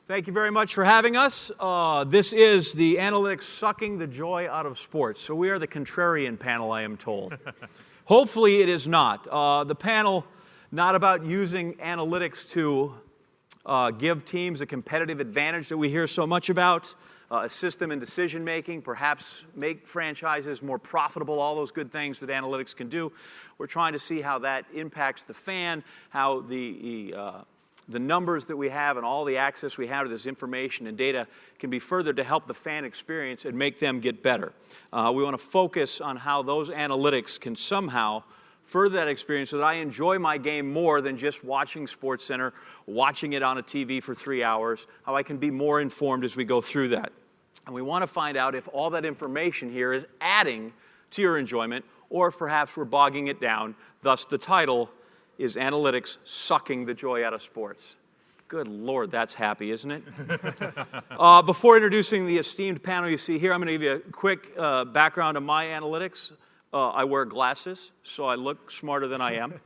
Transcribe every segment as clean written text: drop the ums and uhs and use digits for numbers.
Thank you very much for having us. This is the analytics sucking the joy out of sports. So we are the contrarian panel, I am told. Hopefully it is not. The panel, not about using analytics to give teams a competitive advantage that we hear so much about, assist them in decision making, perhaps make franchises more profitable, all those good things that analytics can do. We're trying to see how that impacts the fan, how the numbers that we have and all the access we have to this information and data can be furthered to help the fan experience and make them get better. We want to focus on how those analytics can somehow further that experience so that I enjoy my game more than just watching SportsCenter, watching it on a TV for 3 hours, how I can be more informed as we go through that. And we want to find out if all that information here is adding to your enjoyment or if perhaps we're bogging it down, thus the title is Analytics Sucking the Joy Out of Sports. Good Lord, that's happy, isn't it? Before introducing the esteemed panel you see here, I'm going to give you a quick background on my analytics. I wear glasses, so I look smarter than I am.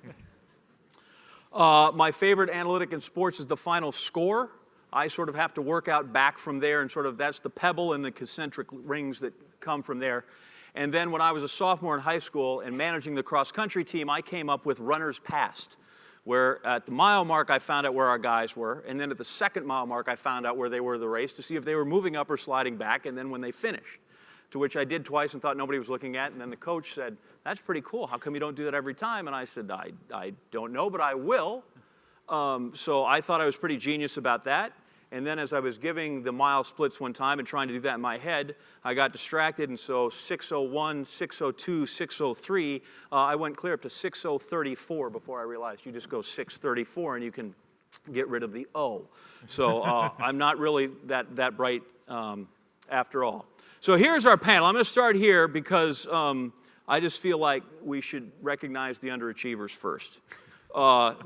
My favorite analytic in sports is the final score. I sort of have to work out back from there, and sort of that's the pebble and the concentric rings that come from there. And then when I was a sophomore in high school and managing the cross-country team, I came up with runners passed, where at the mile mark I found out where our guys were, and then at the second mile mark I found out where they were in the race to see if they were moving up or sliding back, and then when they finished, to which I did twice and thought nobody was looking at, and then the coach said, "That's pretty cool. How come you don't do that every time?" And I said, I don't know, but I will. So I thought I was pretty genius about that. And then as I was giving the mile splits one time and trying to do that in my head, I got distracted, and so 6:01, 6:02, 6:03, I went clear up to 6:034 before I realized you just go 6:34 and you can get rid of the O. So I'm not really that bright after all. So here's our panel. I'm going to start here because I just feel like we should recognize the underachievers first.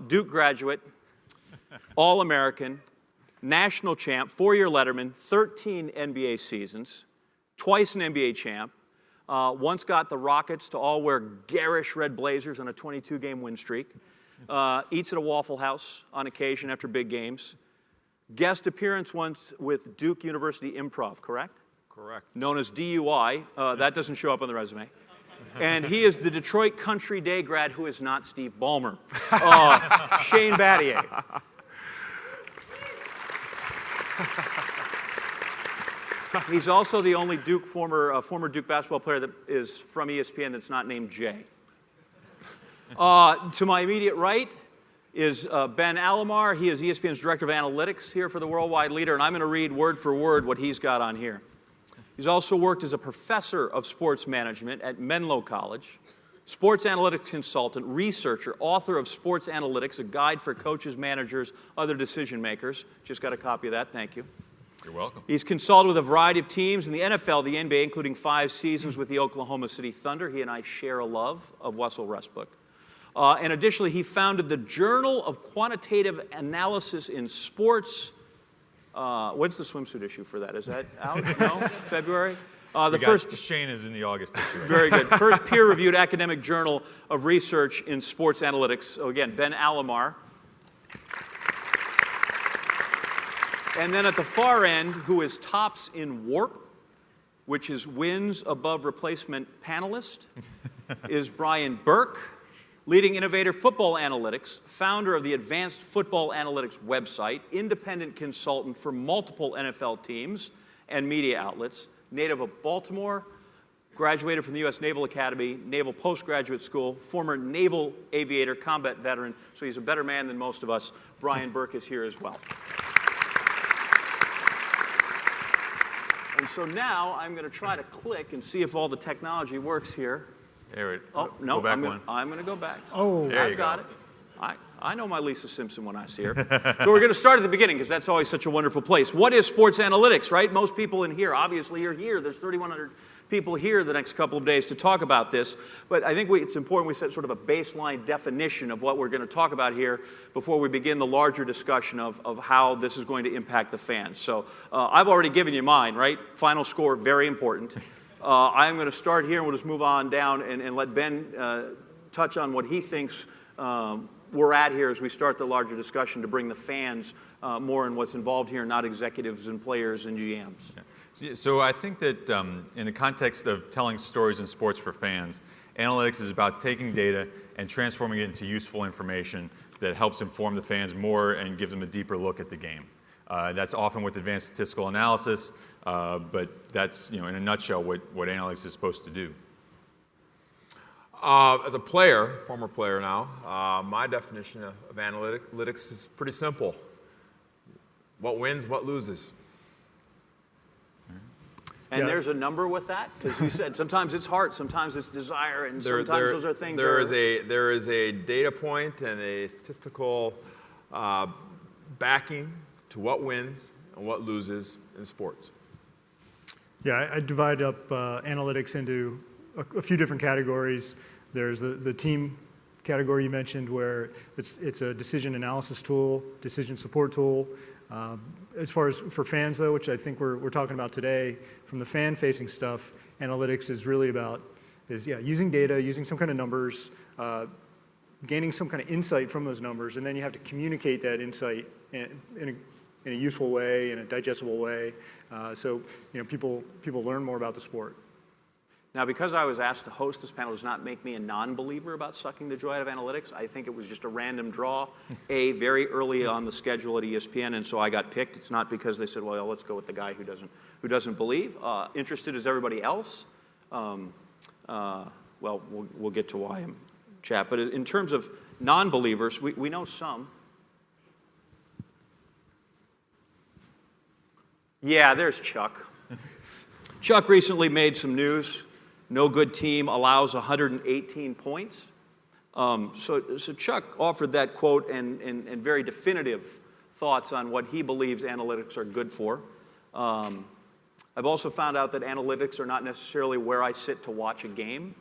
Duke graduate, All-American, national champ, 4-year Letterman, 13 NBA seasons, twice an NBA champ, once got the Rockets to all wear garish red blazers on a 22-game win streak, eats at a Waffle House on occasion after big games, guest appearance once with Duke University Improv, correct? Correct. Known as DUI. That doesn't show up on the resume. And he is the Detroit Country Day grad who is not Steve Ballmer. Shane Battier. He's also the only former Duke basketball player that is from ESPN that's not named Jay. To my immediate right is Ben Alomar. He is ESPN's Director of Analytics here for the Worldwide Leader, and I'm going to read word for word what he's got on here. He's also worked as a professor of sports management at Menlo College, sports analytics consultant, researcher, author of Sports Analytics, a guide for coaches, managers, other decision makers. Just got a copy of that. Thank you. You're welcome. He's consulted with a variety of teams in the NFL, the NBA, including 5 seasons with the Oklahoma City Thunder. He and I share a love of Wessel Westbrook. And additionally, he founded the Journal of Quantitative Analysis in Sports. When's the swimsuit issue for that? Is that out? No? February? Shane is in the August issue. Very good. First peer-reviewed academic journal of research in sports analytics. So again, Ben Alomar. And then at the far end, who is tops in WARP, which is wins above replacement panelist, is Brian Burke, leading innovator football analytics, founder of the Advanced Football Analytics website, independent consultant for multiple NFL teams and media outlets, native of Baltimore, graduated from the U.S. Naval Academy, Naval Postgraduate School, former naval aviator, combat veteran, so he's a better man than most of us. Brian Burke is here as well. And so now I'm going to try to click and see if all the technology works here. There, oh, no, go back I'm going to go back. Oh, there I've got it. I know my Lisa Simpson when I see her. So we're going to start at the beginning because that's always such a wonderful place. What is sports analytics, right? Most people in here, obviously, are here. There's 3,100 people here the next couple of days to talk about this. But I think it's important we set sort of a baseline definition of what we're going to talk about here before we begin the larger discussion of how this is going to impact the fans. So I've already given you mine, right? Final score, very important. I'm going to start here and we'll just move on down and let Ben touch on what he thinks we're at here as we start the larger discussion to bring the fans more in what's involved here, not executives and players and GMs. So I think that in the context of telling stories in sports for fans, analytics is about taking data and transforming it into useful information that helps inform the fans more and gives them a deeper look at the game. That's often with advanced statistical analysis, but that's, in a nutshell, what analytics is supposed to do. As a player, former player now, my definition of analytics is pretty simple. What wins, what loses. And there's a number with that? Because you said sometimes it's heart, sometimes it's desire, and sometimes those are things there is a data point and a statistical backing to what wins and what loses in sports. Yeah, I divide up analytics into a few different categories. There's the team category you mentioned, where it's a decision analysis tool, decision support tool. As far as for fans, though, which I think we're talking about today, from the fan-facing stuff, analytics is really about using data, using some kind of numbers, gaining some kind of insight from those numbers, and then you have to communicate that insight in a useful way, in a digestible way, so people learn more about the sport. Now, because I was asked to host this panel does not make me a non-believer about sucking the joy out of analytics. I think it was just a random draw, very early on the schedule at ESPN, and so I got picked. It's not because they said, well, let's go with the guy who doesn't believe. Interested as everybody else. Well, we'll get to why in chat. But in terms of non-believers, we know some. Yeah, there's Chuck. Chuck recently made some news. No good team allows 118 points. So Chuck offered that quote and very definitive thoughts on what he believes analytics are good for. I've also found out that analytics are not necessarily where I sit to watch a game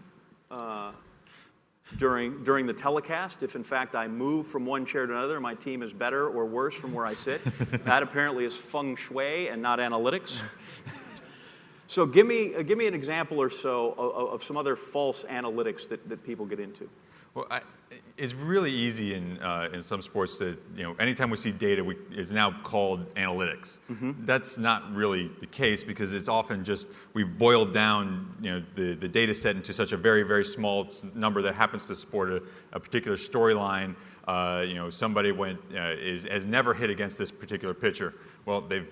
during the telecast. If in fact I move from one chair to another, my team is better or worse from where I sit. That apparently is feng shui and not analytics. So give me an example or so of some other false analytics that people get into. Well, it's really easy in some sports that, anytime we see data, it's now called analytics. Mm-hmm. That's not really the case, because it's often just we've boiled down, the data set into such a very, very small number that happens to support a particular storyline. Somebody has never hit against this particular pitcher. Well, they've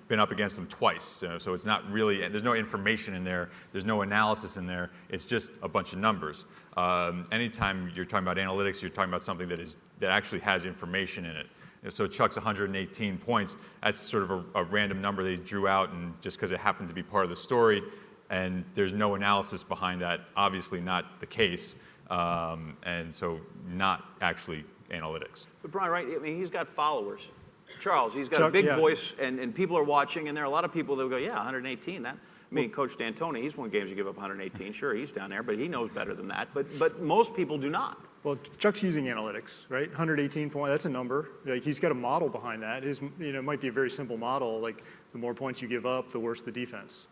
been up against them twice. So it's not really, there's no information in there, there's no analysis in there, it's just a bunch of numbers. Anytime you're talking about analytics, you're talking about something that actually has information in it. So Chuck's 118 points, that's sort of a random number they drew out, and just because it happened to be part of the story, and there's no analysis behind that, obviously not the case, and so not actually analytics. But Brian, right, I mean, he's got followers. Charles, he's got a big voice, and people are watching, and there are a lot of people that will go, 118, that. I mean, Coach D'Antoni, he's won games you give up 118. Sure, he's down there, but he knows better than that. But most people do not. Well, Chuck's using analytics, right? 118 points, that's a number. Like, he's got a model behind that. It might be a very simple model, like the more points you give up, the worse the defense.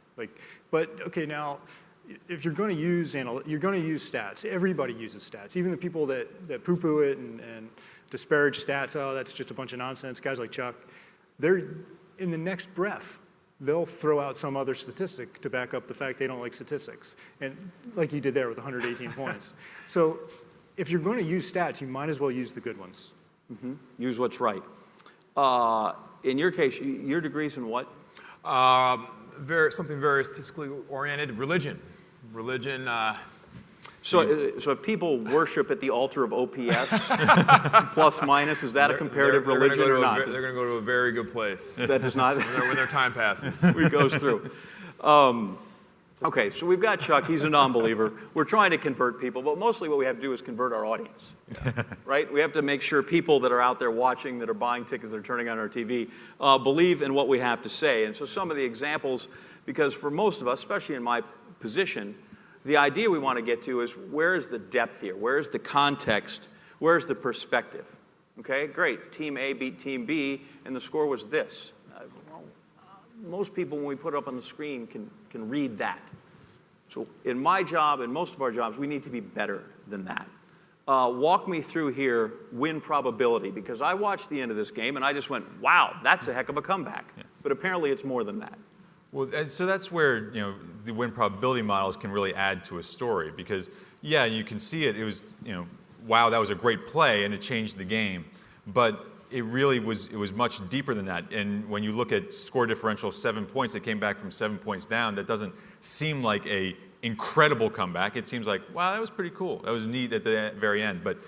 But okay, now, if you're going to use you're going to use stats. Everybody uses stats, even the people that poo-poo it and disparage stats. Oh, that's just a bunch of nonsense. Guys like Chuck, they're in the next breath, they'll throw out some other statistic to back up the fact they don't like statistics, and like you did there with 118 points. So if you're going to use stats, you might as well use the good ones. Mm-hmm. Use what's right. In your case, your degree's in what? Something very statistically oriented. Religion. So if people worship at the altar of OPS, plus minus, is that a comparative religion or not? They're going to go to a very good place. That does not. when their time passes. It goes through. Okay, so we've got Chuck. He's a non-believer. We're trying to convert people, but mostly what we have to do is convert our audience, right? We have to make sure people that are out there watching, that are buying tickets, that are turning on our TV, believe in what we have to say. And so some of the examples, because for most of us, especially in my position, the idea we want to get to is, where is the depth here? Where is the context? Where is the perspective? Okay, great. Team A beat Team B, and the score was this. Most people, when we put it up on the screen, can read that. So in my job, and most of our jobs, we need to be better than that. walk me through here win probability, because I watched the end of this game and I just went, wow, that's a heck of a comeback. Yeah. But apparently it's more than that. Well, so that's where the win probability models can really add to a story, because yeah, you can see it. It was wow, that was a great play and it changed the game, but it was much deeper than that. And when you look at score differential 7 points, it came back from 7 points down. That doesn't seem like a incredible comeback. It seems like, wow, that was pretty cool. That was neat at the very end. But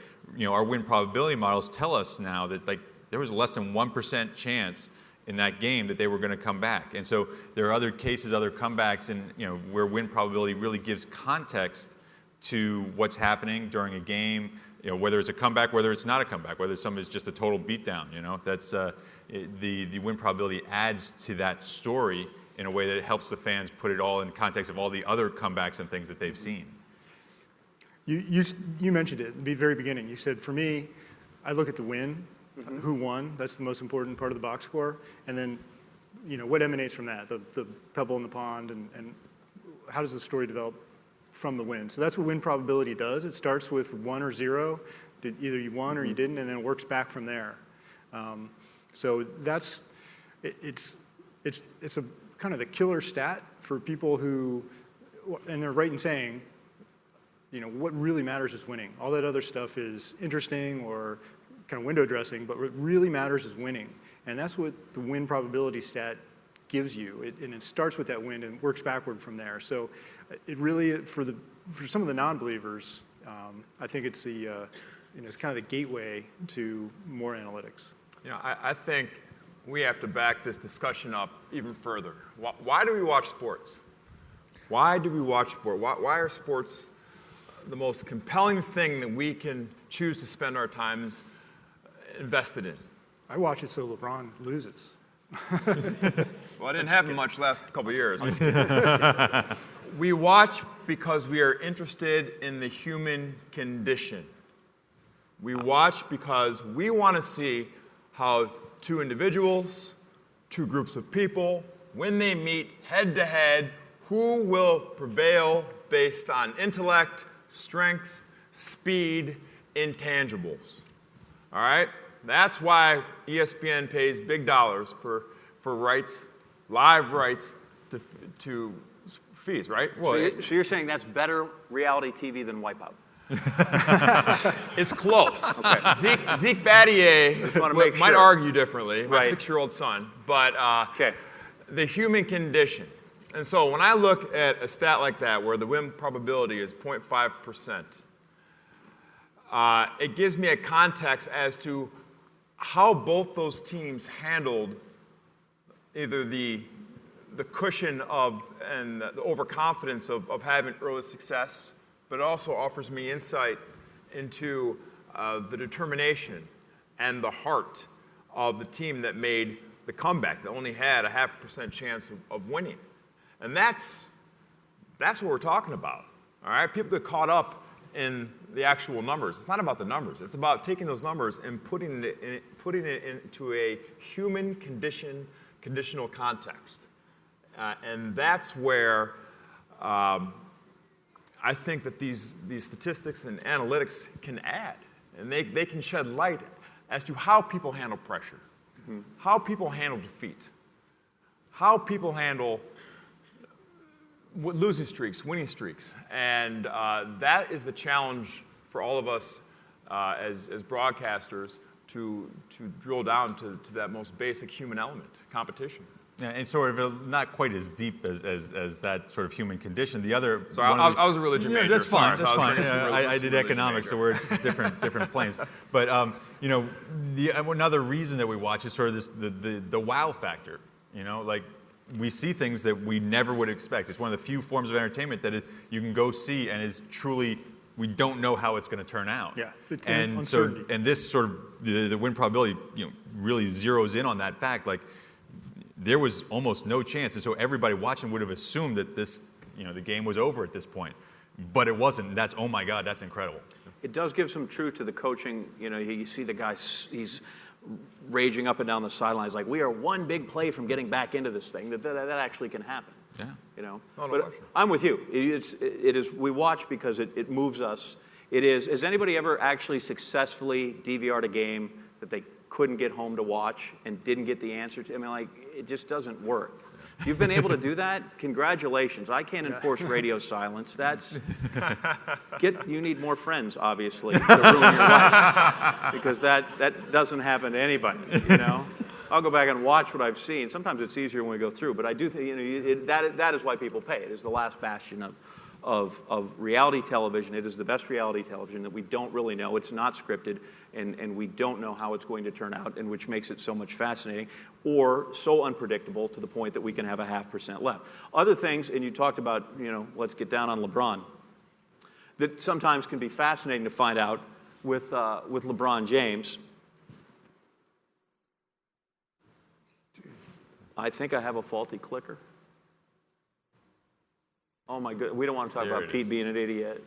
our win probability models tell us now that there was less than 1% chance in that game that they were going to come back. And so there are other cases, other comebacks, and where win probability really gives context to what's happening during a game. Whether it's a comeback, whether it's not a comeback, whether some is just a total beatdown. That's the win probability adds to that story in a way that it helps the fans put it all in context of all the other comebacks and things that they've seen. You mentioned it at the very beginning. You said, for me, I look at the win, who won. That's the most important part of the box score. And then, what emanates from that, the pebble in the pond, and how does the story develop from the win? So that's what win probability does. It starts with 1 or 0. Either you won or you didn't, and then it works back from there. So it's a kind of the killer stat for people who, and they're right in saying, what really matters is winning. All that other stuff is interesting or kind of window dressing, but what really matters is winning. And that's what the win probability stat gives you. And it starts with that win and works backward from there. So it really, for some of the non-believers, I think it's it's kind of the gateway to more analytics. I think we have to back this discussion up even further. Why do we watch sports? Why do we watch sport? Why are sports the most compelling thing that we can choose to spend our times invested in? I watch it so LeBron loses. Well, it didn't happen much last couple of years. We watch because we are interested in the human condition. We watch because we want to see how two individuals, two groups of people, when they meet head to head, who will prevail based on intellect, strength, speed, intangibles. All right? That's why ESPN pays big dollars for rights, live rights to fees, right? Well, so you're saying that's better reality TV than Wipeout? It's close. Okay. Zeke Battier might argue differently, my 6-year-old son, but the human condition. And so when I look at a stat like that where the win probability is 0.5%, it gives me a context as to how both those teams handled either the cushion and the overconfidence of having early success, but it also offers me insight into the determination and the heart of the team that made the comeback, that only had a 0.5% chance of winning. And that's what we're talking about. All right? People get caught up in the actual numbers. It's not about the numbers. It's about taking those numbers and putting it into a human conditional context. And that's where I think that these statistics and analytics can add. And they can shed light as to how people handle pressure, how people handle defeat, how people handle losing streaks, winning streaks. And that is the challenge for all of us as broadcasters to drill down to that most basic human element, competition. Yeah, and sort of not quite as deep as that sort of human condition. The other. Sorry, I was a religion major. That's fine. Sorry, That's fine. I did economics, so we're just different planes. But another reason that we watch is sort of the wow factor. Like we see things that we never would expect. It's one of the few forms of entertainment that you can go see and is truly. We don't know how it's going to turn out. Yeah, it's and uncertainty. So this sort of the win probability really zeroes in on that fact. Like there was almost no chance, and so everybody watching would have assumed that this the game was over at this point, but it wasn't. That's oh my God, that's incredible. It does give some truth to the coaching. You see the guy, he's raging up and down the sidelines like we are one big play from getting back into this thing. That actually can happen. Yeah. But I'm with you. It is. We watch because it moves us It is, has anybody ever actually successfully DVR'd a game that they couldn't get home to watch and didn't get the answer to? I mean, like, it just doesn't work. You've been able to do that? Congratulations. I can't enforce radio silence. You need more friends, obviously, to ruin your life. Because that doesn't happen to anybody, you know? I'll go back and watch what I've seen. Sometimes it's easier when we go through, but I do think, you know, that is why people pay. It is the last bastion of reality television. It is the best reality television that we don't really know. It's not scripted, and we don't know how it's going to turn out, and which makes it so much fascinating, or so unpredictable to the point that we can have a 0.5% left. Other things, and you talked about, you know, let's get down on LeBron, that sometimes can be fascinating to find out with LeBron James. I think I have a faulty clicker. Oh my goodness, we don't want to talk about Pete being an idiot.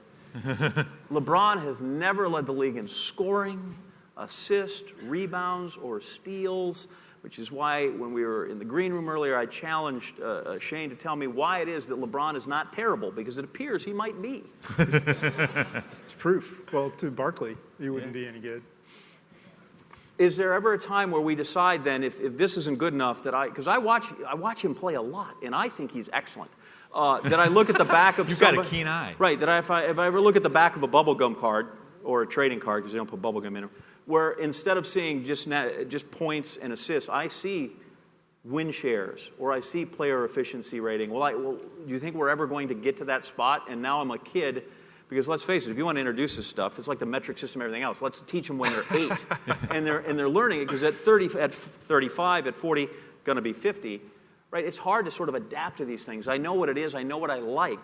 LeBron has never led the league in scoring, assists, rebounds, or steals, which is why when we were in the green room earlier, I challenged Shane to tell me why it is that LeBron is not terrible, because it appears he might be. It's proof. Well, to Barkley, he wouldn't be any good. Is there ever a time where we decide then, if this isn't good enough, that because I watch him play a lot, and I think he's excellent, that I look at the back of You've got a keen eye. Right, that if I ever look at the back of a bubblegum card, or a trading card, because they don't put bubblegum in them, where instead of seeing just points and assists, I see win shares, or I see player efficiency rating. Well, do you think we're ever going to get to that spot? And now I'm a kid. Because let's face it, if you want to introduce this stuff, it's like the metric system and everything else. Let's teach them when they're 8. and they're learning it, because at 30, at 35, at 40, going to be 50, right? It's hard to sort of adapt to these things. I know what it is. I know what I like.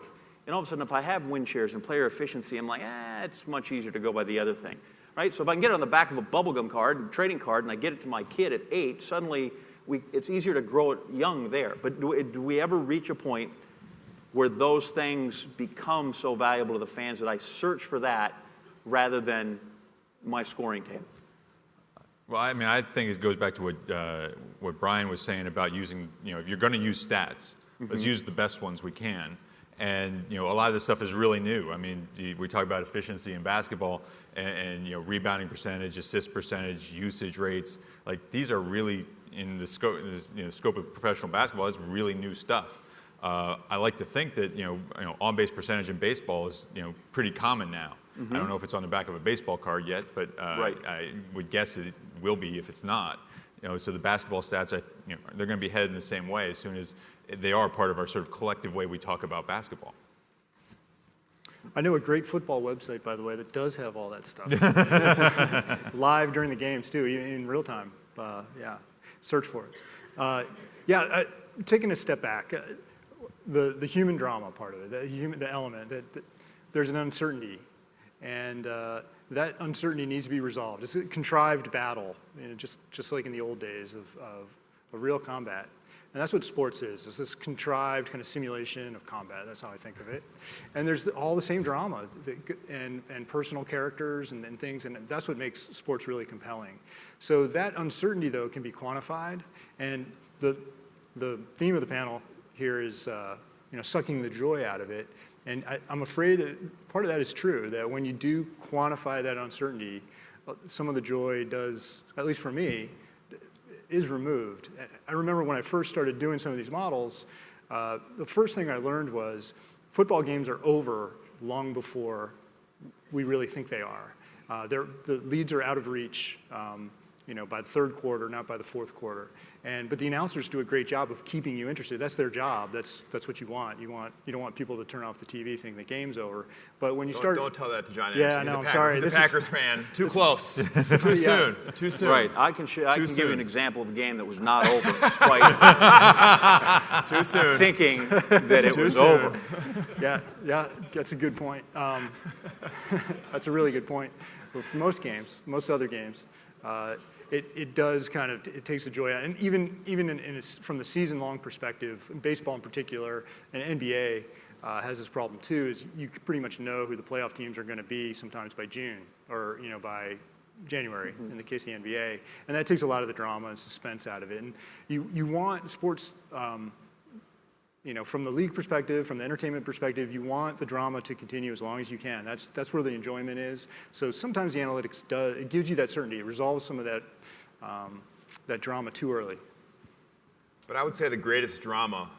And all of a sudden, if I have win shares and player efficiency, I'm like, it's much easier to go by the other thing, right? So if I can get it on the back of a bubblegum card, a trading card, and I get it to my kid at 8, suddenly it's easier to grow it young there. But do we ever reach a point where those things become so valuable to the fans that I search for that rather than my scoring table? Well, I mean, I think it goes back to what Brian was saying about using, you know, if you're going to use stats, let's use the best ones we can. And, you know, a lot of this stuff is really new. I mean, we talk about efficiency in basketball and you know, rebounding percentage, assist percentage, usage rates. Like, these are really in the scope, scope of professional basketball. It's really new stuff. I like to think that you know on-base percentage in baseball is pretty common now. I don't know if it's on the back of a baseball card yet, but I would guess it will be if it's not. So the basketball stats, they're going to be headed in the same way as soon as they are part of our sort of collective way we talk about basketball. I know a great football website, by the way, that does have all that stuff. Live during the games, too, in real time. Search for it. Taking a step back, the human drama part of it, the element, that there's an uncertainty, and that uncertainty needs to be resolved. It's a contrived battle, just like in the old days of real combat. And that's what sports is. It's this contrived kind of simulation of combat. That's how I think of it. And there's all the same drama and personal characters and things, and that's what makes sports really compelling. So that uncertainty, though, can be quantified. And the theme of the panel here is sucking the joy out of it. And I'm afraid part of that is true, that when you do quantify that uncertainty, some of the joy does, at least for me, is removed. I remember when I first started doing some of these models, the first thing I learned was football games are over long before we really think they are. The leads are out of reach by the third quarter, not by the fourth quarter. But the announcers do a great job of keeping you interested. That's their job. That's what you want. You don't want people to turn off the TV thinking the game's over. But when you don't tell that to John Yeah, Anderson. no, I'm sorry. He's a Packers fan. Too close. Too soon. Too soon. Right. I can give you an example of a game that was not over, despite too soon thinking that it was over. Yeah, that's a good point. That's a really good point. But for most other games, it does it takes the joy out. And even from the season-long perspective, in baseball in particular, and NBA has this problem too, is you pretty much know who the playoff teams are going to be sometimes by June or by January in the case of the NBA. And that takes a lot of the drama and suspense out of it. And you want sports from the league perspective, from the entertainment perspective, you want the drama to continue as long as you can. That's where the enjoyment is. So sometimes the analytics it gives you that certainty. It resolves some of that drama too early. But I would say the greatest drama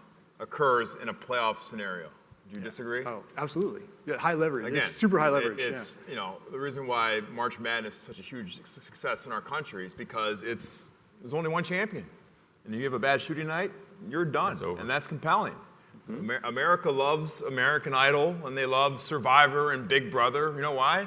occurs in a playoff scenario. Do you disagree? Oh, absolutely. Yeah, high leverage. Again, It's super high leverage. It's the reason why March Madness is such a huge success in our country is because there's only one champion, and you have a bad shooting night, you're done, and that's compelling. Mm-hmm. America loves American Idol, and they love Survivor and Big Brother. You know why?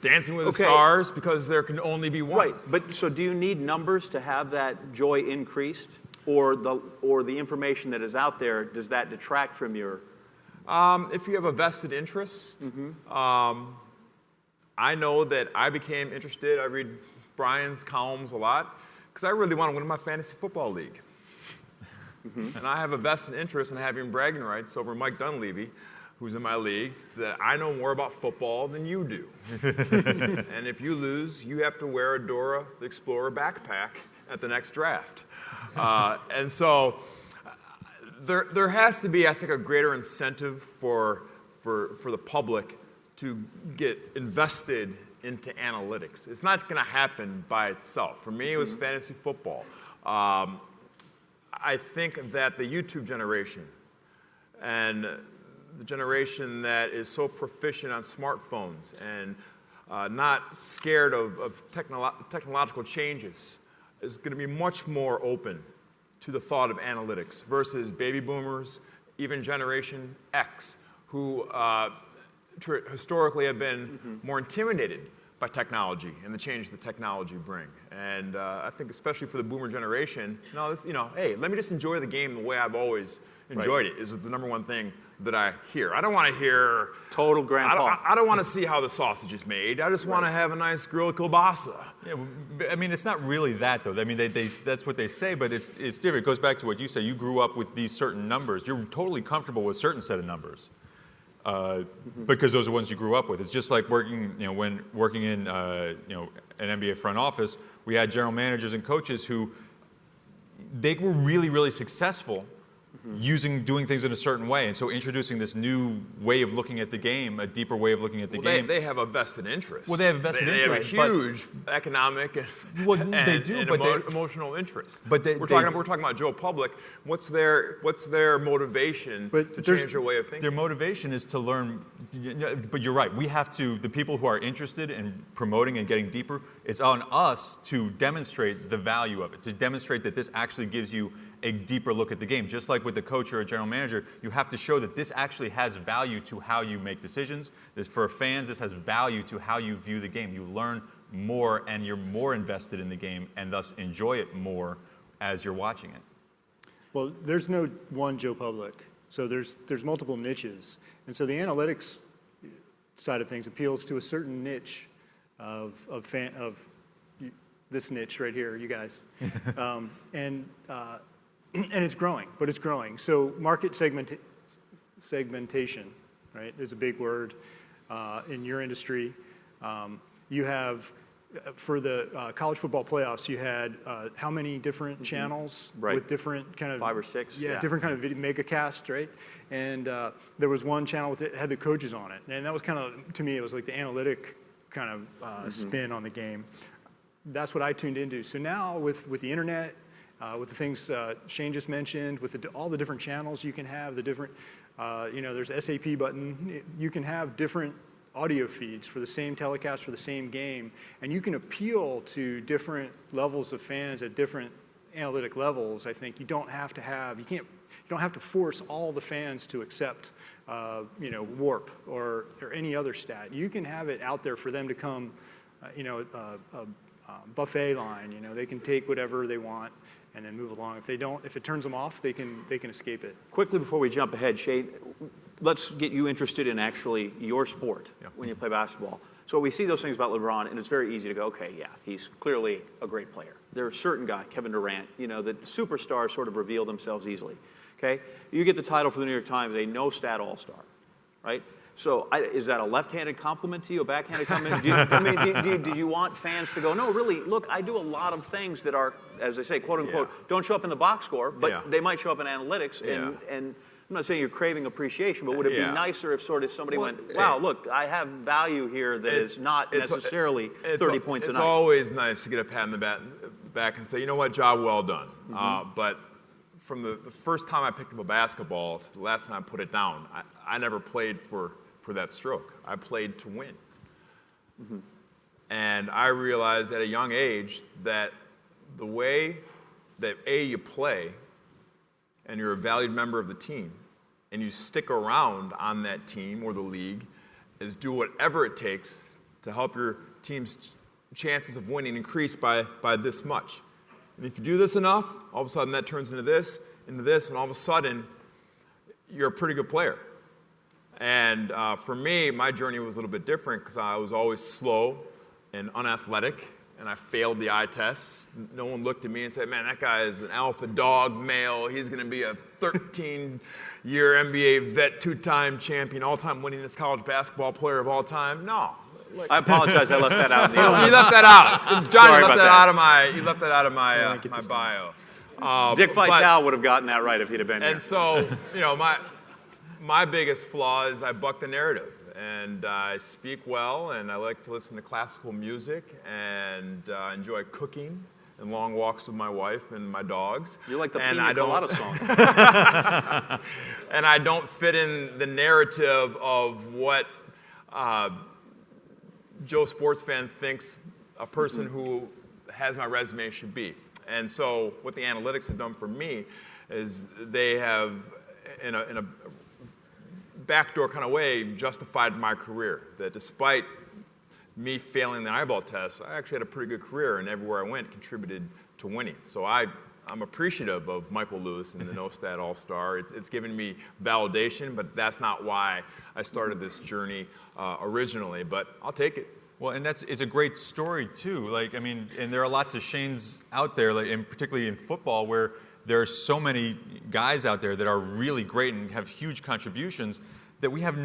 Dancing with the Stars, because there can only be one. Right, but so do you need numbers to have that joy increased, or the information that is out there, does that detract from your? If you have a vested interest, I know that I became interested. I read Brian's columns a lot because I really want to win my fantasy football league. And I have a vested interest in having bragging rights over Mike Dunleavy, who's in my league, that I know more about football than you do. And if you lose, you have to wear a Dora the Explorer backpack at the next draft. And so there has to be, I think, a greater incentive for the public to get invested into analytics. It's not going to happen by itself. For me, it was fantasy football. I think that the YouTube generation and the generation that is so proficient on smartphones and not scared of technological changes is going to be much more open to the thought of analytics versus baby boomers, even Generation X, who historically have been more intimidated by technology and the change that technology bring. And I think especially for the boomer generation, hey, let me just enjoy the game the way I've always enjoyed it is the number one thing that I hear. I don't want to hear total grandpa. I don't want to see how the sausage is made. I just want to have a nice grilled kielbasa. Yeah, I mean, it's not really that, though. I mean, that's what they say, but it's different. It goes back to what you say. You grew up with these certain numbers. You're totally comfortable with a certain set of numbers because those are ones you grew up with. It's just like working, when working in, an NBA front office, we had general managers and coaches who they were really, really successful doing things in a certain way. And so introducing this new way of looking at the game, a deeper way of looking at the game. They have a vested interest. Well, they have a vested interest. They have a huge economic emotional interest. But we're talking about Joe Public. What's their motivation to change their way of thinking? Their motivation is to learn. But you're right. We have to, the people who are interested in promoting and getting deeper, it's on us to demonstrate the value of it, to demonstrate that this actually gives you a deeper look at the game. Just like with the coach or a general manager, you have to show that this actually has value to how you make decisions. For fans, this has value to how you view the game. You learn more and you're more invested in the game and thus enjoy it more as you're watching it. Well, there's no one Joe Public. So there's multiple niches. And so the analytics side of things appeals to a certain niche of this niche right here, you guys. And it's growing, but it's growing. So market segmentation, right, is a big word in your industry. You have, for the college football playoffs, you had how many different channels with different kind of 5 or 6, different kind of mega cast, right? And there was one channel that had the coaches on it, and that was kind of, to me, it was like the analytic kind of spin on the game. That's what I tuned into. So now with the internet, with the things Shane just mentioned, with all the different channels you can have, the different, there's SAP button. You can have different audio feeds for the same telecast for the same game, and you can appeal to different levels of fans at different analytic levels. I think you don't have to force all the fans to accept, WARP or any other stat. You can have it out there for them to come, buffet line. They can take whatever they want and then move along. If it turns them off, they can escape it. Quickly before we jump ahead, Shane, let's get you interested in actually your sport when you play basketball. So we see those things about LeBron, and it's very easy to go, okay, yeah, he's clearly a great player. There's a certain guy, Kevin Durant, that superstars sort of reveal themselves easily. Okay, you get the title from the New York Times, a no-stat all-star, right? So is that a left-handed compliment to you, a backhanded compliment? Do you want fans to go, no, really, look, I do a lot of things that are, as they say, quote unquote, don't show up in the box score, but they might show up in analytics. And I'm not saying you're craving appreciation, but would it be nicer if sort of somebody went, wow, look, I have value here that is not necessarily 30 points a night. It's always nice to get a pat on the back and say, you know what, job well done. But from the first time I picked up a basketball to the last time I put it down, I never played for that stroke. I played to win. And I realized at a young age that the way that you play and you're a valued member of the team and you stick around on that team or the league is do whatever it takes to help your team's chances of winning increase by this much. And if you do this enough, all of a sudden that turns into this, and all of a sudden you're a pretty good player. And for me, my journey was a little bit different because I was always slow and unathletic, and I failed the eye test. No one looked at me and said, man, that guy is an alpha dog male. He's going to be a 13-year NBA vet, 2-time champion, all-time winningest college basketball player of all time. No. I apologize, I left that out. You left that out. Johnny left that out of my bio. Dick Vitale would have gotten that right if he'd have been here. And so, my biggest flaw is I buck the narrative. And I speak well, and I like to listen to classical music, and enjoy cooking and long walks with my wife and my dogs. You're like the Pina Colada song. And I don't fit in the narrative of what Joe sports fan thinks a person who has my resume should be. And so what the analytics have done for me is they have, in a backdoor kind of way, justified my career. That despite me failing the eyeball test, I actually had a pretty good career, and everywhere I went contributed to winning. So I'm appreciative of Michael Lewis and the No Stat All-Star. It's given me validation, but that's not why I started this journey originally, but I'll take it. Well, and it's a great story too. And there are lots of Shanes out there, and particularly in football, where there are so many guys out there that are really great and have huge contributions that we have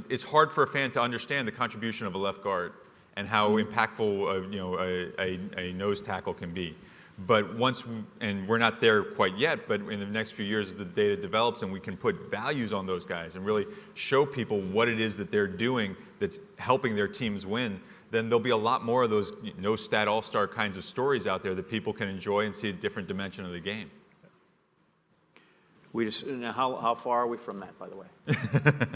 it's hard for a fan to understand the contribution of a left guard and how impactful a nose tackle can be. But and we're not there quite yet, but in the next few years as the data develops and we can put values on those guys and really show people what it is that they're doing that's helping their teams win, then there'll be a lot more of those no stat all-star kinds of stories out there that people can enjoy and see a different dimension of the game. Now how far are we from that, by the way?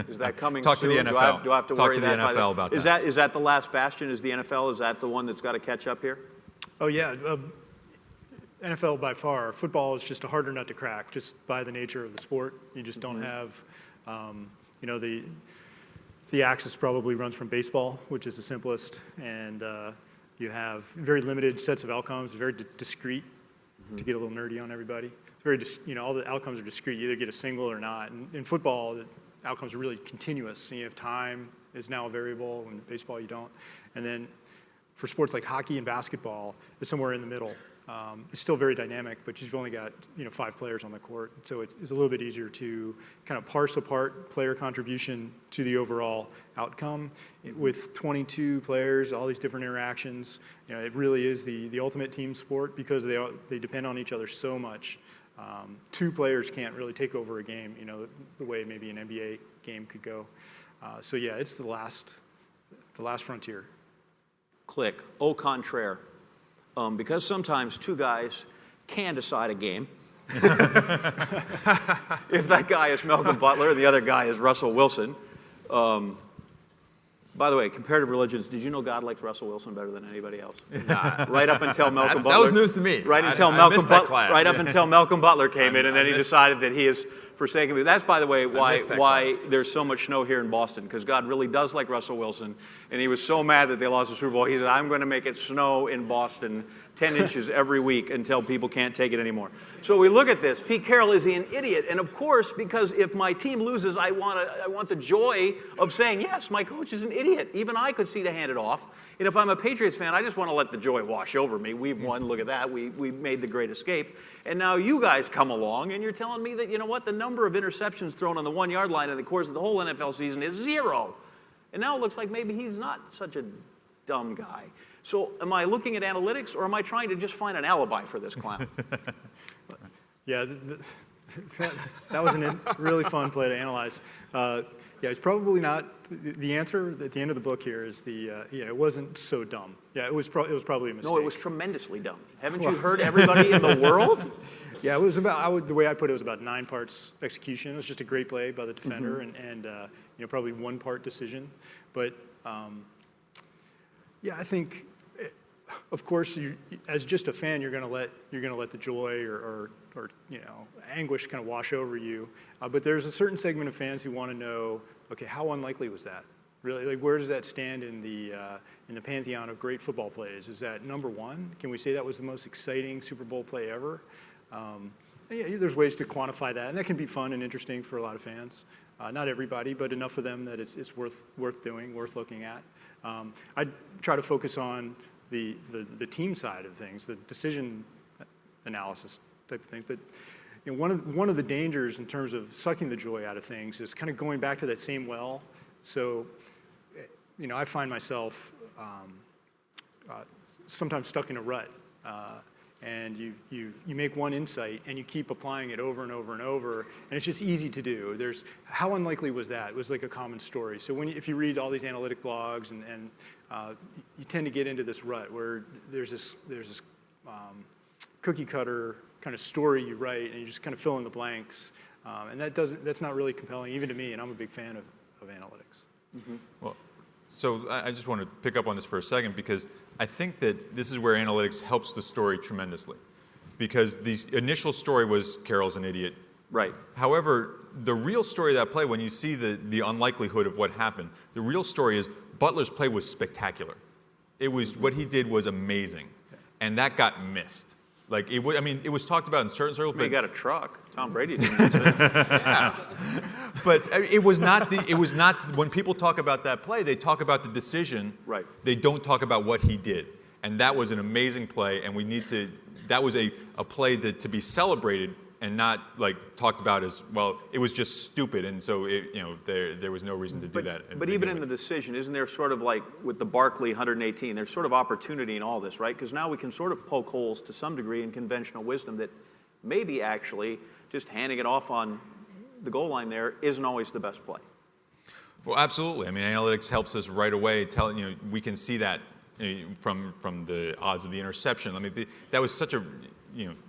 Is that coming Talk soon? to the NFL. Do I have to Talk worry to the NFL about that. Is that the last bastion? Is the NFL, is that the one that's got to catch up here? Oh, yeah. NFL by far. Football is just a harder nut to crack, just by the nature of the sport. You just don't have, the axis probably runs from baseball, which is the simplest, and you have very limited sets of outcomes, very discrete, to get a little nerdy on everybody. All the outcomes are discrete. You either get a single or not. And in football, the outcomes are really continuous. And you have time is now a variable. In baseball, you don't. And then for sports like hockey and basketball, it's somewhere in the middle. It's still very dynamic, but you've only got 5 players on the court. So it's a little bit easier to kind of parse apart player contribution to the overall outcome. With 22 players, all these different interactions, it really is the ultimate team sport because they depend on each other so much. 2 players can't really take over a game, the way maybe an NBA game could go. So yeah, it's the last frontier. Click. Au contraire. Because sometimes 2 guys can decide a game. If that guy is Malcolm Butler and the other guy is Russell Wilson. By the way, comparative religions, did you know God likes Russell Wilson better than anybody else? Nah. Right up until Malcolm Butler. That was news to me. Right until Malcolm Butler came in, and then he decided that he is forsaken me. That's, by the way, why there's so much snow here in Boston, because God really does like Russell Wilson, and he was so mad that they lost the Super Bowl. He said, I'm going to make it snow in Boston 10 inches every week until people can't take it anymore. So we look at this. Pete Carroll, is he an idiot? And of course, because if my team loses, I want the joy of saying, yes, my coach is an idiot. Even I could see to hand it off. And if I'm a Patriots fan, I just want to let the joy wash over me. We've won. Look at that. We made the great escape. And now you guys come along, and you're telling me that, the number of interceptions thrown on the 1-yard line in the course of the whole NFL season is 0. And now it looks like maybe he's not such a dumb guy. So am I looking at analytics, or am I trying to just find an alibi for this clown? Yeah, That was a really fun play to analyze. Yeah, it's probably not, the answer at the end of the book here is it wasn't so dumb. Yeah, it was probably a mistake. No, it was tremendously dumb. Haven't you heard everybody in the world? Yeah, it was about, the way I put it was about 9 parts execution. It was just a great play by the defender and probably 1 part decision. But yeah, I think, of course, as just a fan, you're going to let the joy or anguish kind of wash over you. But there's a certain segment of fans who want to know, okay, how unlikely was that? Really, like, where does that stand in the pantheon of great football plays? Is that number 1? Can we say that was the most exciting Super Bowl play ever? Yeah, there's ways to quantify that, and that can be fun and interesting for a lot of fans. Not everybody, but enough of them that it's worth doing, worth looking at. I try to focus on the team side of things, the decision analysis type of thing. But one of the dangers in terms of sucking the joy out of things is kind of going back to that same well. So, I find myself sometimes stuck in a rut. And you make one insight and you keep applying it over and over and over, and it's just easy to do. How unlikely was that? It was like a common story. So if you read all these analytic blogs and you tend to get into this rut where there's this cookie cutter kind of story you write and you just kind of fill in the blanks, and that's not really compelling even to me, and I'm a big fan of analytics. Mm-hmm. Well, so I just want to pick up on this for a second because I think that this is where analytics helps the story tremendously. Because the initial story was Carroll's an idiot. Right. However, the real story of that play, when you see the unlikelihood of what happened, the real story is Butler's play was spectacular. What he did was amazing. And that got missed. Like, it was talked about in certain circles. But he got a truck. Tom Brady didn't miss it. Yeah. But it was not, when people talk about that play, they talk about the decision. Right. They don't talk about what he did. And that was an amazing play, and that was a play to be celebrated and not like talked about as, well, it was just stupid, and so there was no reason to do that. But even in the decision, isn't there sort of like with the Barkley 118, there's sort of opportunity in all this, right? Because now we can sort of poke holes to some degree in conventional wisdom that maybe actually just handing it off on the goal line there isn't always the best play. Well, absolutely. I mean, analytics helps us right away. We can see that from the odds of the interception. I mean, that was such a,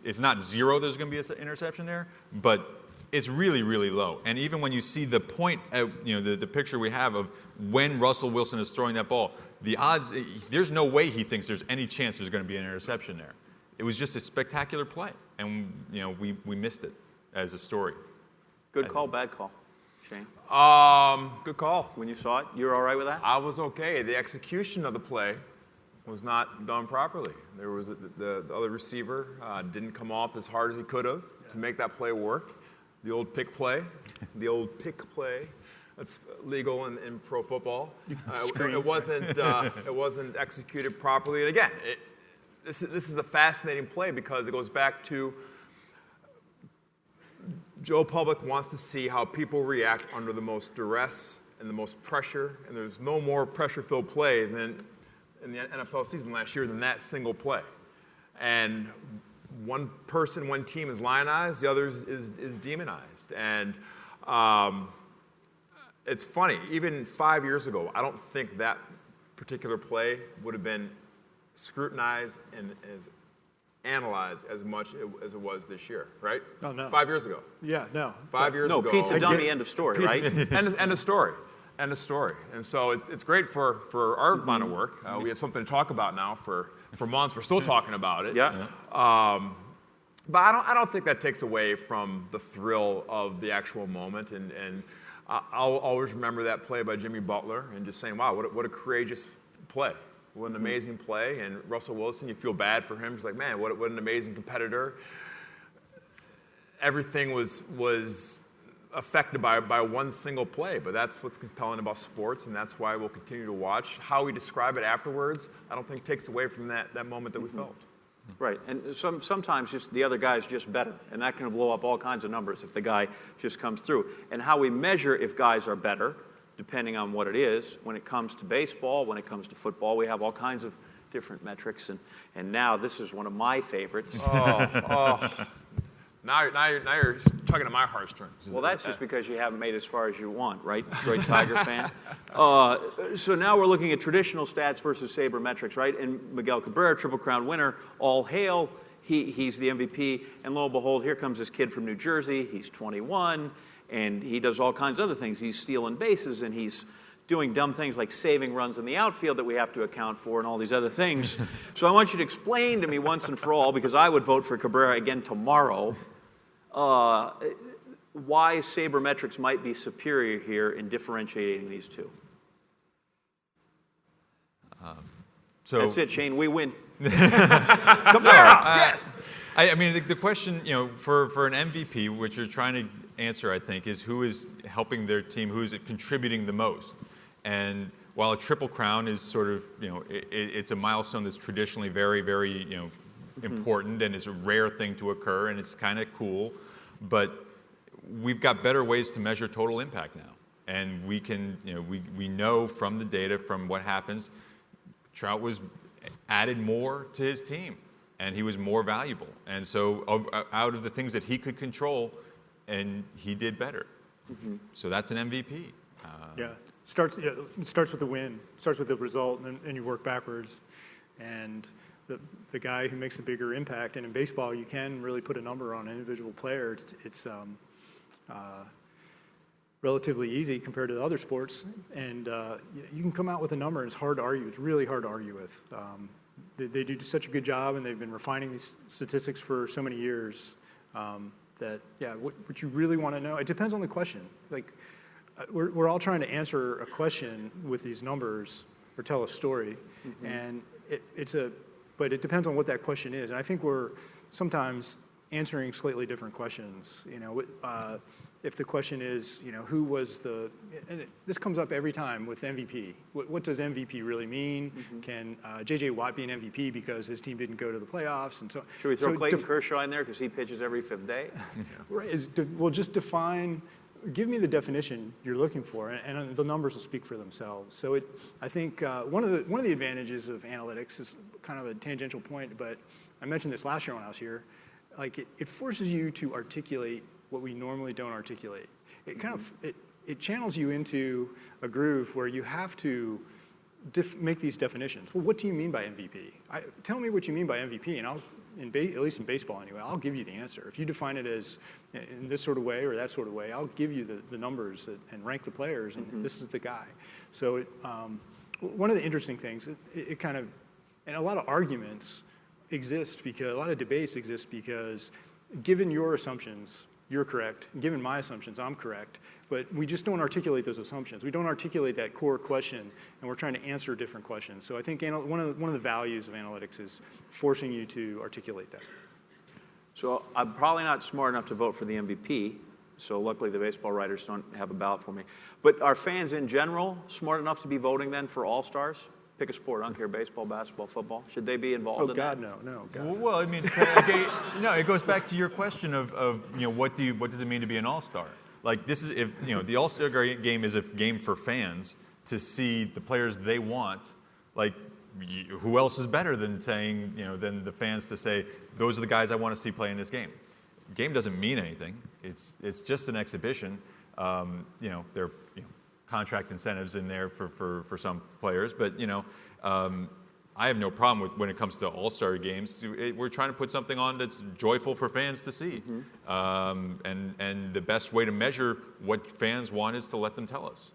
it's not zero there's going to be an interception there, but it's really, really low. And even when you see the point, the picture we have of when Russell Wilson is throwing that ball, the odds, there's no way he thinks there's any chance there's going to be an interception there. It was just a spectacular play, and we missed it as a story. Good call, bad call, Shane? Good call. When you saw it, you were all right with that? I was okay. The execution of the play was not done properly. There was the other receiver didn't come off as hard as he could have to make that play work. The old pick play, that's legal in pro football. It wasn't executed properly. And again, this is a fascinating play because it goes back to Joe Public wants to see how people react under the most duress and the most pressure, and there's no more pressure-filled play than in the NFL season last year than that single play. And one team is lionized, the other is demonized. And it's funny, even 5 years ago, I don't think that particular play would have been scrutinized and analyzed as much as it was this year, right? Oh, no. 5 years ago. Yeah, no. 5 years ago. No, Pete's a dummy, end of story, right? End of story. End of story. And so it's great for our line of work. We have something to talk about now for months. We're still talking about it. Yeah. But I don't think that takes away from the thrill of the actual moment. And I'll always remember that play by Jimmy Butler and just saying, wow, what a courageous play. What an amazing play. And Russell Wilson, you feel bad for him. It's like, man, what an amazing competitor. Everything was affected by one single play. But that's what's compelling about sports, and that's why we'll continue to watch. How we describe it afterwards, I don't think takes away from that moment that we felt. Right, and sometimes just the other guy's just better, and that can blow up all kinds of numbers if the guy just comes through. And how we measure if guys are better, depending on what it is, when it comes to baseball, when it comes to football, we have all kinds of different metrics. And now this is one of my favorites. Now you're tugging at my heartstrings. Well, that's just because you haven't made as far as you want, right, Detroit Tiger fan? So now we're looking at traditional stats versus Sabermetrics, right? And Miguel Cabrera, Triple Crown winner, all hail. He's the MVP. And lo and behold, here comes this kid from New Jersey. He's 21, and he does all kinds of other things. He's stealing bases, and he's doing dumb things like saving runs in the outfield that we have to account for and all these other things. So I want you to explain to me once and for all, because I would vote for Cabrera again tomorrow, why Sabermetrics might be superior here in differentiating these two. So that's it, Shane. We win. Cabrera, yes. I mean, the question, for an MVP, which you're trying to answer, I think, is who is helping their team, who is contributing the most. And while a Triple Crown is sort of, it's a milestone that's traditionally very, very, important, and it's a rare thing to occur, and it's kind of cool. But we've got better ways to measure total impact now. And we can, we know from the data, from what happens, Trout was added more to his team, and he was more valuable. And so out of the things that he could control, and he did better. So that's an MVP. It starts with the win, starts with the result, and you work backwards. And the guy who makes the bigger impact, and in baseball, you can really put a number on an individual player. It's relatively easy compared to the other sports, and you can come out with a number, and it's hard to argue. It's really hard to argue with. They do such a good job, and they've been refining these statistics for so many years that, what you really want to know, it depends on the question. Like, we're all trying to answer a question with these numbers or tell a story, and but it depends on what that question is. And I think we're sometimes answering slightly different questions. If the question is, who was and this comes up every time with MVP. What does MVP really mean? Can J.J. Watt be an MVP because his team didn't go to the playoffs? And so, should we throw Clayton Kershaw in there because he pitches every fifth day? Right. Well, just define. Give me the definition you're looking for, and the numbers will speak for themselves. So I think one of the advantages of analytics is kind of a tangential point, but I mentioned this last year when I was here. Like it forces you to articulate what we normally don't articulate. It kind of it channels you into a groove where you have to make these definitions. Well, what do you mean by MVP? Tell me what you mean by MVP, and at least in baseball anyway, I'll give you the answer. If you define it as in this sort of way or that sort of way, I'll give you the numbers and rank the players, and this is the guy. So one of the interesting things, it kind of, and a lot of arguments exist because, a lot of debates exist because given your assumptions, you're correct. Given my assumptions, I'm correct. But we just don't articulate those assumptions. We don't articulate that core question, and we're trying to answer different questions. So I think one of the values of analytics is forcing you to articulate that. So I'm probably not smart enough to vote for the MVP. So luckily the baseball writers don't have a ballot for me. But are fans in general smart enough to be voting then for all-stars? Pick a sport. I don't care, baseball, basketball, football. Should they be involved in that? No, God. Well, I mean, it goes back to your question of what does it mean to be an all-star? Like this is if the All-Star game is a game for fans to see the players they want. Like who else is better than saying than the fans to say those are the guys I want to see play in this game. Game doesn't mean anything. It's just an exhibition. There are contract incentives in there for some players, but I have no problem with when it comes to all-star games. We're trying to put something on that's joyful for fans to see, and the best way to measure what fans want is to let them tell us.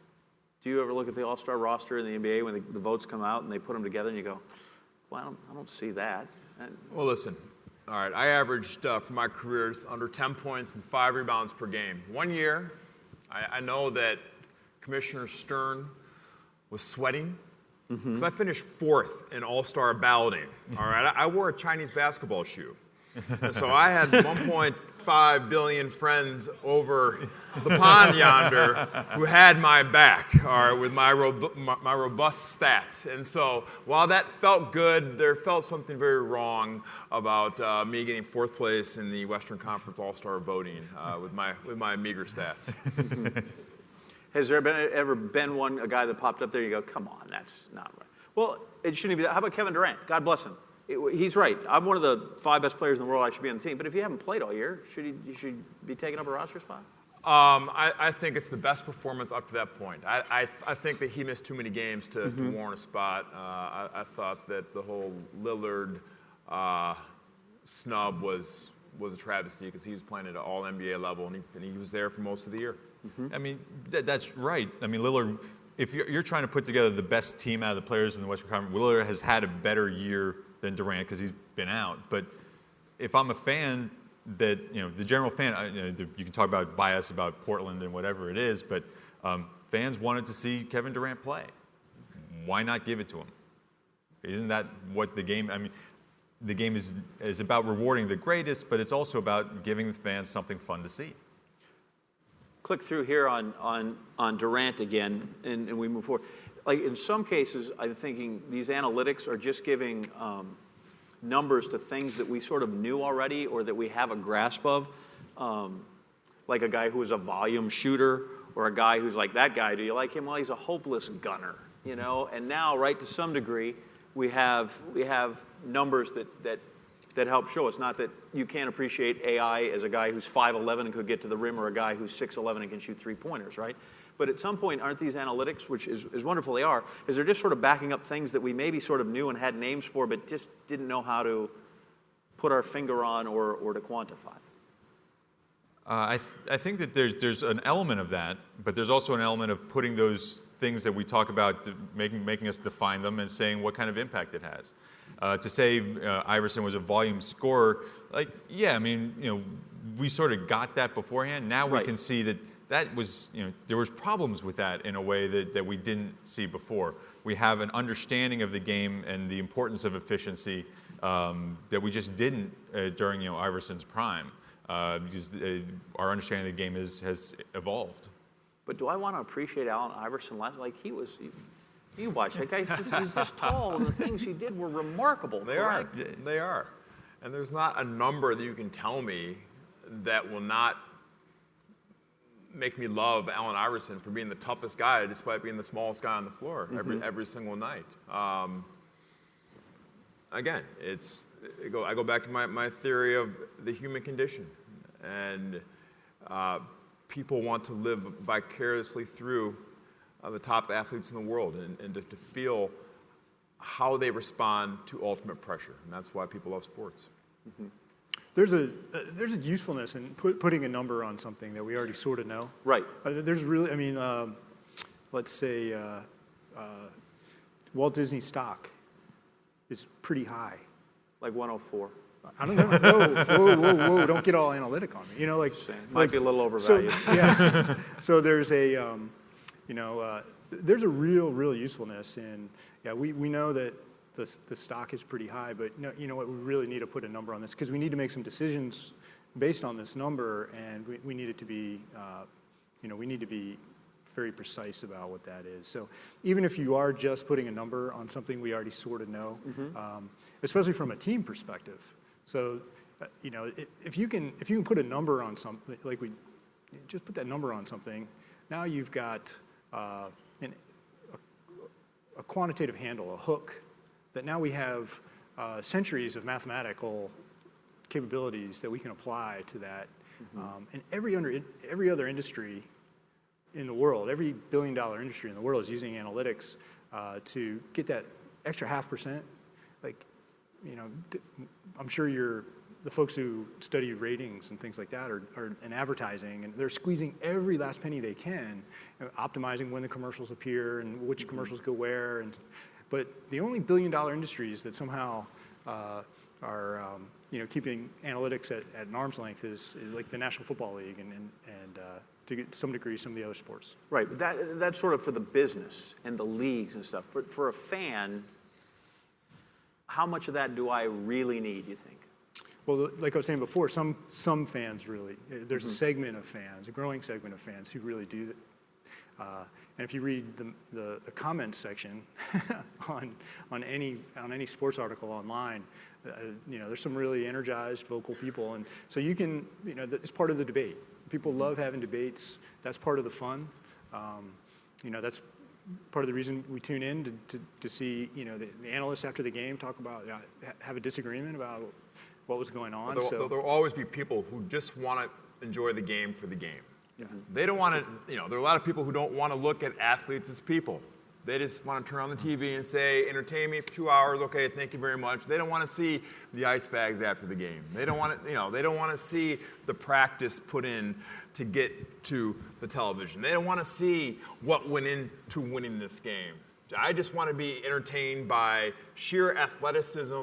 Do you ever look at the all-star roster in the NBA when the votes come out and they put them together and you go, well, I don't see that? Well, listen. All right, I averaged for my career under 10 points and 5 rebounds per game. One year, I know that Commissioner Stern was sweating because I finished 4th in all-star balloting. All right, I wore a Chinese basketball shoe. And so I had 1.5 billion friends over the pond yonder who had my back, all right, with my robust stats. And so while that felt good, there felt something very wrong about me getting 4th place in the Western Conference All-Star voting with my meager stats. Has there ever been a guy that popped up there and you go, come on, that's not right? Well, it shouldn't be that. How about Kevin Durant? God bless him. He's right. I'm one of the 5 best players in the world. I should be on the team. But if you haven't played all year, you should be taking up a roster spot? I think it's the best performance up to that point. I think that he missed too many games to warrant a spot. I thought that the whole Lillard snub was a travesty because he was playing at an all-NBA level, and he was there for most of the year. I mean, that's right. I mean, Lillard, if you're trying to put together the best team out of the players in the Western Conference, Lillard has had a better year than Durant because he's been out. But if I'm a fan, that the general fan, you can talk about bias about Portland and whatever it is, but fans wanted to see Kevin Durant play. Why not give it to him? Isn't that what the game? I mean, the game is about rewarding the greatest, but it's also about giving the fans something fun to see. Click through here on Durant again, and we move forward. Like in some cases, I'm thinking these analytics are just giving numbers to things that we sort of knew already or that we have a grasp of, like a guy who is a volume shooter or a guy who's like, that guy, do you like him? Well, he's a hopeless gunner, And now, right, to some degree, we have numbers that help show us. Not that you can't appreciate AI as a guy who's 5'11" and could get to the rim or a guy who's 6'11" and can shoot three-pointers, right? But at some point, aren't these analytics, which is wonderful they are, is they're just sort of backing up things that we maybe sort of knew and had names for, but just didn't know how to put our finger on or to quantify? I think that there's an element of that, but there's also an element of putting those things that we talk about, making us define them and saying what kind of impact it has. To say Iverson was a volume scorer, yeah, I mean, we sort of got that beforehand. Now we can see that was, there was problems with that in a way that we didn't see before. We have an understanding of the game and the importance of efficiency that we just didn't during Iverson's prime, because our understanding of the game has evolved. But do I want to appreciate Allen Iverson? Like you watch that guy. He's this tall, and the things he did were remarkable. They are. And there's not a number that you can tell me that will not make me love Allen Iverson for being the toughest guy despite being the smallest guy on the floor every single night. Again, I go back to my theory of the human condition, and people want to live vicariously through the top athletes in the world and to feel how they respond to ultimate pressure, and that's why people love sports. There's a usefulness in putting a number on something that we already sort of know. Right. There's really, I mean, let's say Walt Disney stock is pretty high. Like 104. I don't know. Whoa, don't get all analytic on me. Might be a little overvalued. So, yeah. So there's a, there's a real usefulness in, we know that the stock is pretty high, but you know what, we really need to put a number on this because we need to make some decisions based on this number, and we need it to be, we need to be very precise about what that is. So even if you are just putting a number on something we already sort of know, especially from a team perspective. So, if you can put a number on something, like we just put that number on something, now you've got a quantitative handle, a hook, that now we have centuries of mathematical capabilities that we can apply to that. And every other industry in the world, every billion-dollar industry in the world is using analytics to get that extra 0.5%. I'm sure the folks who study ratings and things like that are in advertising, and they're squeezing every last penny they can, optimizing when the commercials appear and which commercials go where. But the only billion-dollar industries that somehow are keeping analytics at an arm's length is like the National Football League and to some degree some of the other sports. Right, but that's sort of for the business and the leagues and stuff. For a fan, how much of that do I really need, you think? Well, like I was saying before, some fans really, there's a segment of fans, a growing segment of fans who really do that. And if you read the comments section on any sports article online, there's some really energized, vocal people, and so you can, it's part of the debate. People love having debates. That's part of the fun. That's part of the reason we tune in to see, the analysts after the game talk about, have a disagreement about what was going on. There'll always be people who just want to enjoy the game for the game. Yeah. They don't want to, there are a lot of people who don't want to look at athletes as people. They just want to turn on the TV and say, entertain me for 2 hours, okay, thank you very much. They don't want to see the ice bags after the game. They don't want to, they don't want to see the practice put in to get to the television. They don't want to see what went into winning this game. I just want to be entertained by sheer athleticism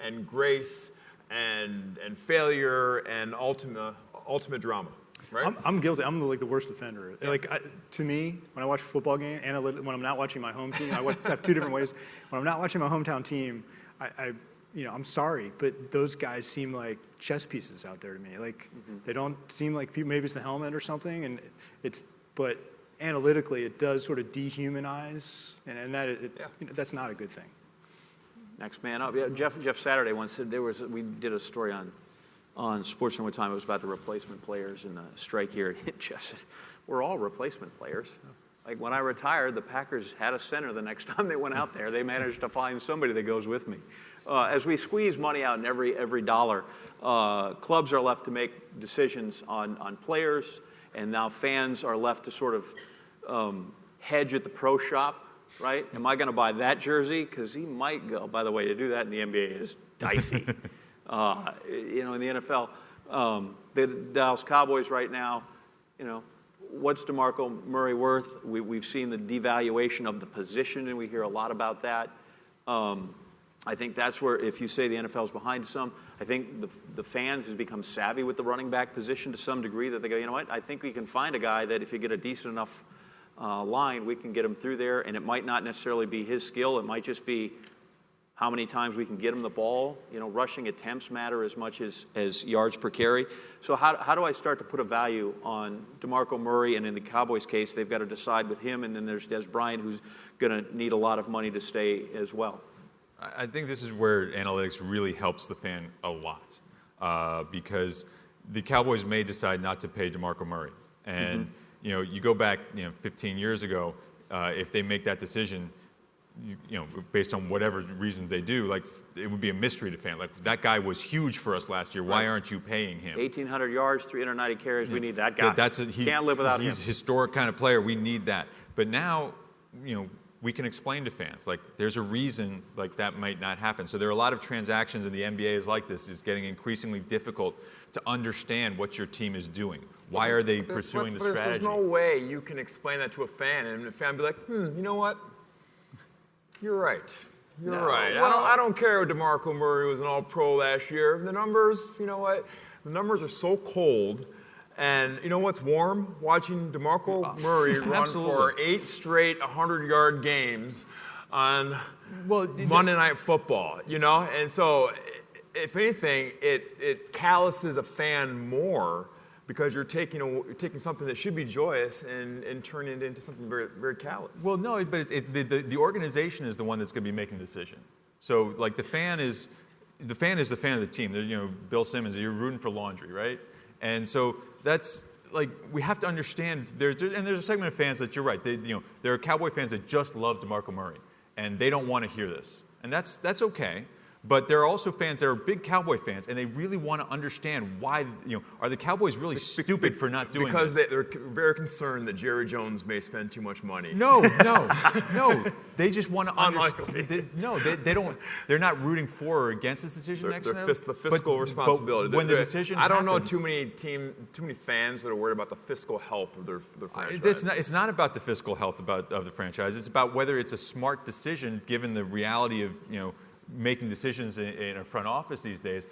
and grace and failure and ultimate drama. Right? I'm guilty. I'm the worst offender. Yeah. To me, when I watch a football game, when I'm not watching my home team, I have two different ways. When I'm not watching my hometown team, I'm sorry, but those guys seem like chess pieces out there to me. They don't seem like people. Maybe it's the helmet or something, but analytically, it does sort of dehumanize, and that's not a good thing. Next man up. Yeah, Jeff Saturday once said we did a story on SportsCenter one time. It was about the replacement players and the strike here. And Jeff said, we're all replacement players. Like when I retired, the Packers had a center the next time they went out there. They managed to find somebody that goes with me. As we squeeze money out in every dollar, clubs are left to make decisions on players, and now fans are left to sort of hedge at the pro shop, right? Am I going to buy that jersey? Because he might go. By the way, to do that in the NBA is dicey. In the NFL, the Dallas Cowboys right now, what's DeMarco Murray worth? We've seen the devaluation of the position, and we hear a lot about that. I think that's where, if you say the NFL's behind some, I think the fan has become savvy with the running back position to some degree that they go, you know what, I think we can find a guy that if you get a decent enough line, we can get him through there, and it might not necessarily be his skill. It might just be how many times we can get him the ball. Rushing attempts matter as much as yards per carry. So how do I start to put a value on DeMarco Murray? And in the Cowboys case, they've got to decide with him. And then there's Des Bryant, who's going to need a lot of money to stay as well. I think this is where analytics really helps the fan a lot, because the Cowboys may decide not to pay DeMarco Murray. And you go back 15 years ago, if they make that decision, based on whatever reasons they do, it would be a mystery to fans. That guy was huge for us last year. Why aren't you paying him? 1,800 yards, 390 carries. We need that guy. Can't live without him. He's a historic kind of player. We need that. But now, we can explain to fans, there's a reason that might not happen. So there are a lot of transactions, and the NBA is like this. It's getting increasingly difficult to understand what your team is doing. Why are they pursuing the strategy? There's no way you can explain that to a fan, and the fan be like, you know what? You're right. You're right. Well, I don't care if DeMarco Murray was an All-Pro last year. The numbers, you know what? The numbers are so cold. And you know what's warm? Watching DeMarco Murray run for 8 straight 100-yard games on Monday Night Football, And so, if anything, it calluses a fan more, because you're taking something that should be joyous and turning it into something very, very callous. Well, no, but the organization is the one that's going to be making the decision. So, the fan is the fan of the team. Bill Simmons, you're rooting for laundry, right? And so that's we have to understand. There's a segment of fans that you're right. There are Cowboy fans that just love DeMarco Murray, and they don't want to hear this, and that's okay. But there are also fans that are big Cowboy fans, and they really want to understand why, are the Cowboys really stupid for not doing this? Because they're very concerned that Jerry Jones may spend too much money. No. They just want to understand. They don't. They're not rooting for or against this decision next time. The fiscal responsibility. But when the decision I don't happens, know too many fans that are worried about the fiscal health of their franchise. It's not about the fiscal health of the franchise. It's about whether it's a smart decision given the reality of, making decisions in a front office these days.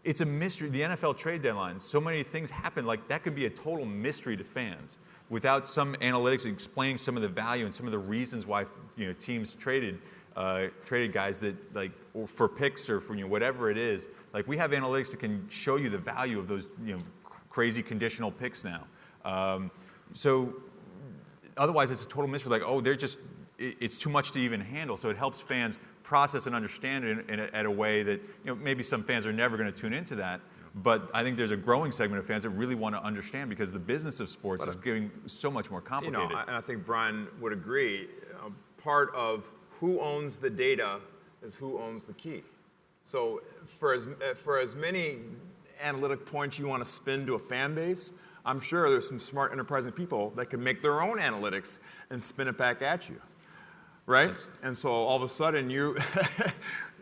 It's a mystery. The NFL trade deadline, so many things happen. That could be a total mystery to fans without some analytics explaining some of the value and some of the reasons why teams traded guys that or for picks or for whatever it is. We have analytics that can show you the value of those crazy conditional picks now. So otherwise, it's a total mystery. It's too much to even handle. So it helps fans process and understand it in a way that maybe some fans are never going to tune into that. But I think there's a growing segment of fans that really want to understand because the business of sports is getting so much more complicated. And I think Brian would agree. Part of who owns the data is who owns the key. So for as many analytic points you want to spin to a fan base, I'm sure there's some smart, enterprising people that can make their own analytics and spin it back at you, right? And so all of a sudden you,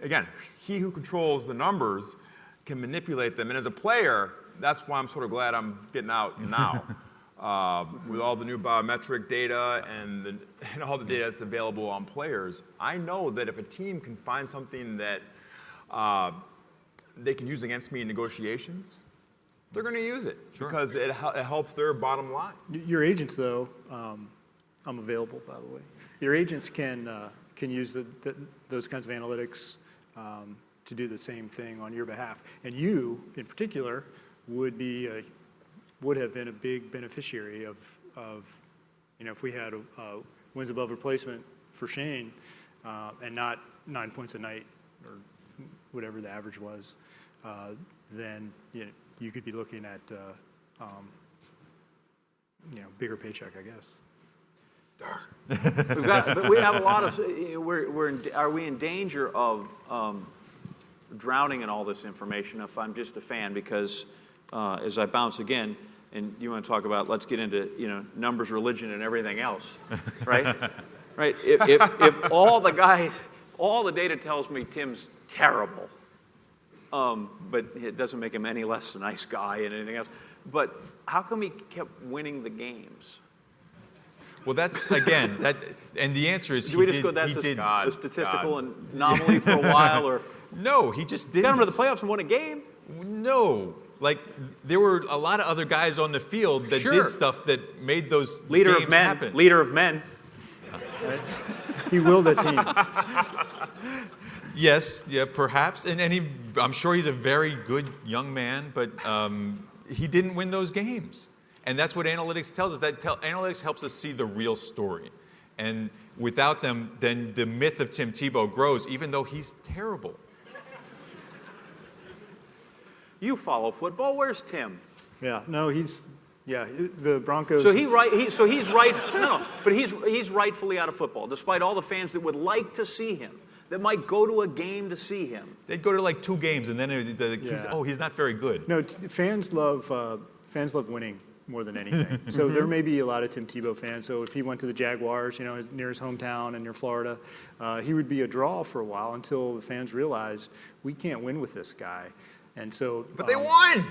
again, he who controls the numbers can manipulate them. And as a player, that's why I'm sort of glad I'm getting out now. With all the new biometric data and all the data that's available on players, I know that if a team can find something that they can use against me in negotiations, they're going to use it because it helps their bottom line. Your agents, though, I'm available, by the way. Your agents can use those kinds of analytics to do the same thing on your behalf. And you, in particular, would have been a big beneficiary of if we had a wins above replacement for Shane and not 9 points a night or whatever the average was, then you could be looking at bigger paycheck, I guess. But we have a lot of. Are we in danger of drowning in all this information? If I'm just a fan, because as I bounce again, and you want to talk about, let's get into numbers, religion, and everything else, right? Right. If all the data tells me Tim's terrible, but it doesn't make him any less a nice guy and anything else. But how come he kept winning the games? Well, that's, again, and the answer is Do we just go, that's a statistical anomaly for a while? Or no, he just didn't. Got him to the playoffs and won a game? No. Like, there were a lot of other guys on the field that did stuff that made those games happen. Leader of men. He willed the team. Yes, yeah, perhaps. And I'm sure he's a very good young man, but he didn't win those games. And that's what analytics tells us. Analytics helps us see the real story. And without them, then the myth of Tim Tebow grows, even though he's terrible. You follow football. Where's Tim? Yeah, no, the Broncos. So he's rightfully out of football, despite all the fans that would like to see him, that might go to a game to see him. They'd go to like 2 games, and then he's not very good. No, fans love winning more than anything. So there may be a lot of Tim Tebow fans. So if he went to the Jaguars, near his hometown and near Florida, he would be a draw for a while until the fans realized we can't win with this guy. And so, but they won.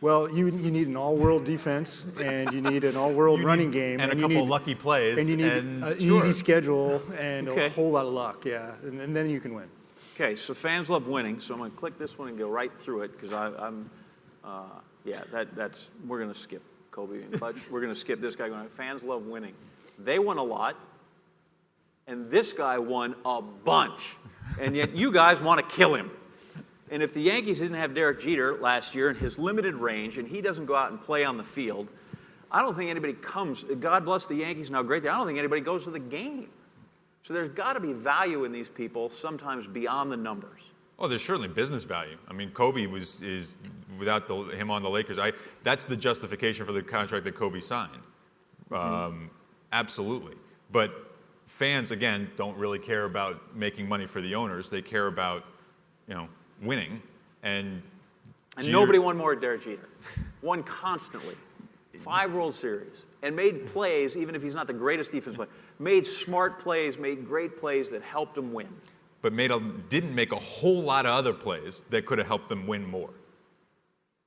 Well, you need an all-world defense, and you need an all-world running game, and a couple of lucky plays, and you need an easy schedule and a whole lot of luck. Yeah, and then you can win. Okay, so fans love winning. So I'm going to click this one and go right through it because we're going to skip Kobe and Clutch. We're going to skip this guy going. Fans love winning. They won a lot, and this guy won a bunch, and yet you guys want to kill him. And if the Yankees didn't have Derek Jeter last year in his limited range, and he doesn't go out and play on the field, I don't think anybody comes. God bless the Yankees and how great they are. I don't think anybody goes to the game. So there's got to be value in these people, sometimes beyond the numbers. Oh, there's certainly business value. I mean, Kobe is without him on the Lakers. That's the justification for the contract that Kobe signed. Absolutely. But fans, again, don't really care about making money for the owners. They care about, winning. And nobody won more than Derek Jeter. Won constantly. 5 World Series. And made plays, even if he's not the greatest defense player. Made smart plays, made great plays that helped him win. But didn't make a whole lot of other plays that could have helped them win more.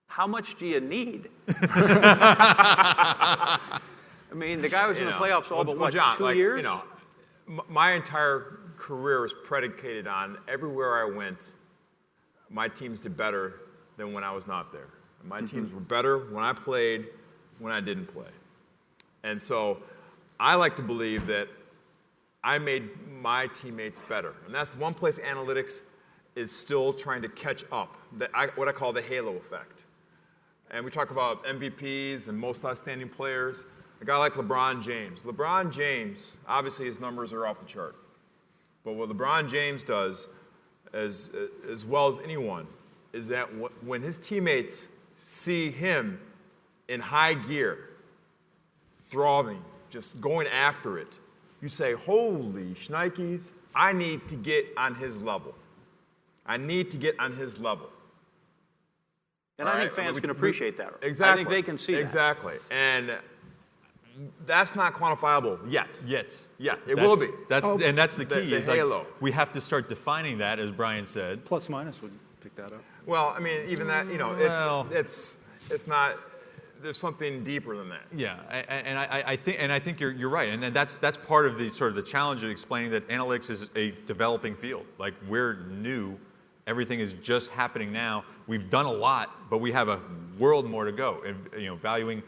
How much do you need? I mean, the guy was in the playoffs all but, John, 2 years? My entire career was predicated on everywhere I went, my teams did better than when I was not there. My teams were better when I played, when I didn't play. And so I like to believe that I made my teammates better. And that's one place analytics is still trying to catch up, what I call the halo effect. And we talk about MVPs and most outstanding players. A guy like LeBron James. LeBron James, obviously his numbers are off the chart. But what LeBron James does, as well as anyone, is that when his teammates see him in high gear, throwing, just going after it, you say, holy shnikes, I need to get on his level. I need to get on his level. And I think fans can appreciate that. Exactly. I think they can see that. Exactly. And that's not quantifiable yet. Yet. Yeah, it will be. And that's the key. The is halo. Like, we have to start defining that, as Brian said. Plus minus would pick that up. Well, I mean, even that, it's not. There's something deeper than that. Yeah, I think you're right, and that's part of the sort of the challenge of explaining that analytics is a developing field. Like, we're new, everything is just happening now. We've done a lot, but we have a world more to go. And valuing,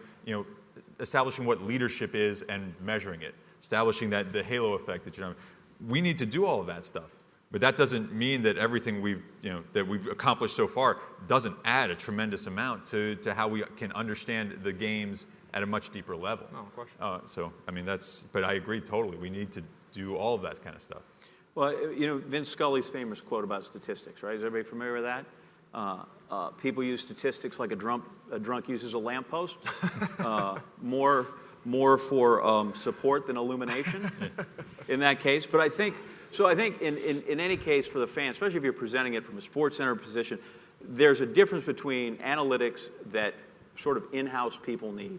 establishing what leadership is and measuring it, establishing that the halo effect that we need to do all of that stuff. But that doesn't mean that everything that we've accomplished so far doesn't add a tremendous amount to how we can understand the games at a much deeper level. No question. So, I mean, but I agree totally. We need to do all of that kind of stuff. Well, Vince Scully's famous quote about statistics, right? Is everybody familiar with that? People use statistics like a drunk uses a lamppost, more for support than illumination in that case. But I think in any case for the fan, especially if you're presenting it from a sports center position, there's a difference between analytics that sort of in-house people need.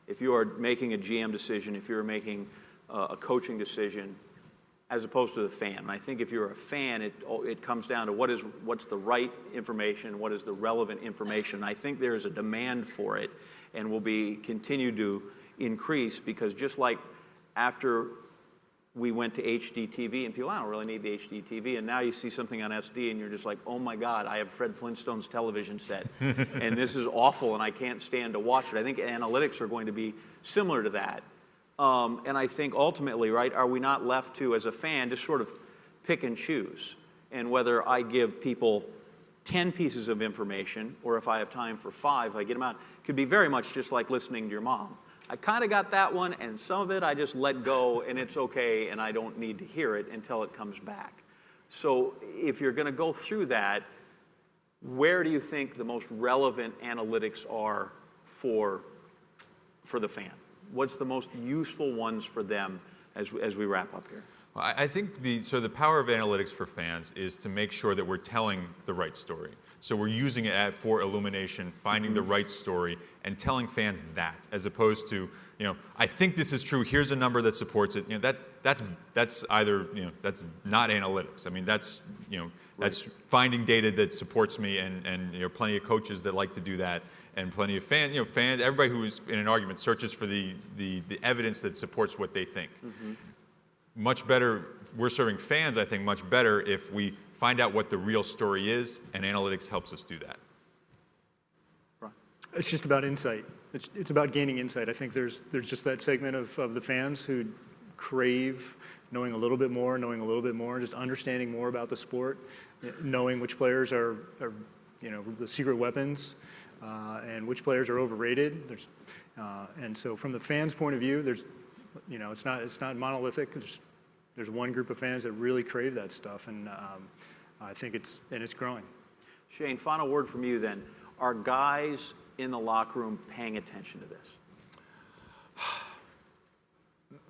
If you are making a GM decision, if you're making a coaching decision, as opposed to the fan. And I think if you're a fan, it comes down to what's the right information, what is the relevant information. I think there is a demand for it and will continue to increase, because just like after we went to HDTV and people, I don't really need the HDTV, and now you see something on SD and you're just like, oh my God, I have Fred Flintstone's television set and this is awful and I can't stand to watch it. I think analytics are going to be similar to that. And I think ultimately, right, are we not left to, as a fan, just sort of pick and choose? And whether I give people 10 pieces of information, or if I have time for 5, I get them out. It could be very much just like listening to your mom. I kind of got that one, and some of it I just let go, and it's okay, and I don't need to hear it until it comes back. So if you're going to go through that, where do you think the most relevant analytics are for the fan? What's the most useful ones for them as we wrap up here? Well, I think the power of analytics for fans is to make sure that we're telling the right story. So we're using it for illumination, finding the right story, and telling fans that, as opposed to, I think this is true. Here's a number that supports it. That's either that's not analytics. I mean, that's finding data that supports me, and plenty of coaches that like to do that, and plenty of fans. Everybody who is in an argument searches for the evidence that supports what they think. Much better, we're serving fans, I think, much better if we find out what the real story is, and analytics helps us do that. Right. It's just about insight. It's about gaining insight. I think there's just that segment of the fans who crave knowing a little bit more, just understanding more about the sport, knowing which players are the secret weapons, and which players are overrated. And so from the fans' point of view, it's not monolithic. There's one group of fans that really crave that stuff, and I think it's growing. Shane, final word from you then. Are guys in the locker room paying attention to this?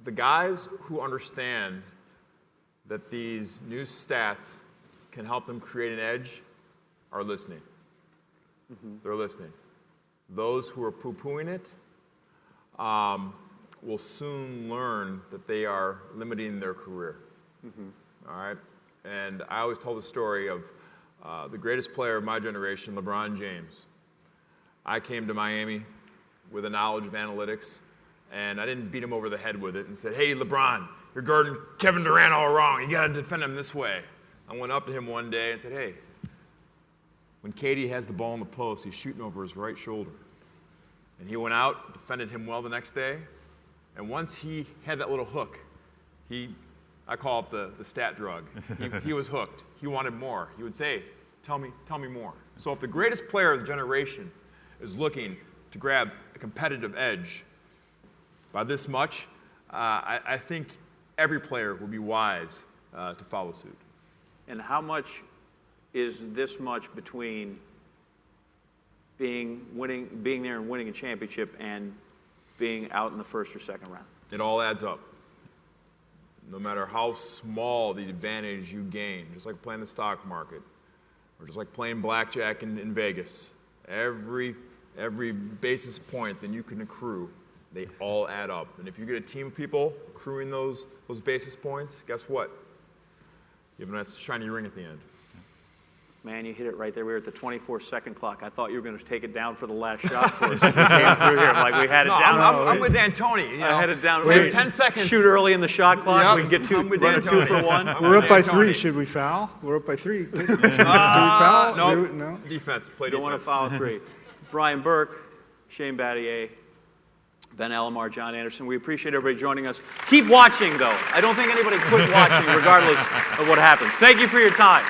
The guys who understand that these new stats can help them create an edge are listening. They're listening. Those who are poo-pooing it will soon learn that they are limiting their career. All right? And I always tell the story of the greatest player of my generation, LeBron James. I came to Miami with a knowledge of analytics, and I didn't beat him over the head with it and said, hey, LeBron, you're guarding Kevin Durant all wrong. You got to defend him this way. I went up to him one day and said, hey, when KD has the ball in the post, he's shooting over his right shoulder. And he went out, defended him well the next day, and once he had that little hook, I call it the stat drug. He was hooked. He wanted more. He would say, tell me more. So if the greatest player of the generation is looking to grab a competitive edge by this much, I think every player will be wise to follow suit. And how much is this much between being there and winning a championship and being out in the first or second round. It all adds up. No matter how small the advantage you gain, just like playing the stock market, or just like playing blackjack in Vegas, every basis point that you can accrue, they all add up. And if you get a team of people accruing those basis points, guess what? You have a nice shiny ring at the end. Man, you hit it right there. We were at the 24-second clock. I thought you were going to take it down for the last shot for us as we came through here. Like we had it down. I'm with D'Antoni. You know? I had it down. We have 10 seconds. Shoot early in the shot clock. Yep. We can get I'm with run a D'Antoni. 2-for-1. We're up by D'Antoni. 3. Should we foul? We're up by 3. Should we foul? No. No. Defense. Play Don't defense. want to foul 3. Brian Burke, Shane Battier, Ben Alamar, John Anderson. We appreciate everybody joining us. Keep watching, though. I don't think anybody quit watching regardless of what happens. Thank you for your time.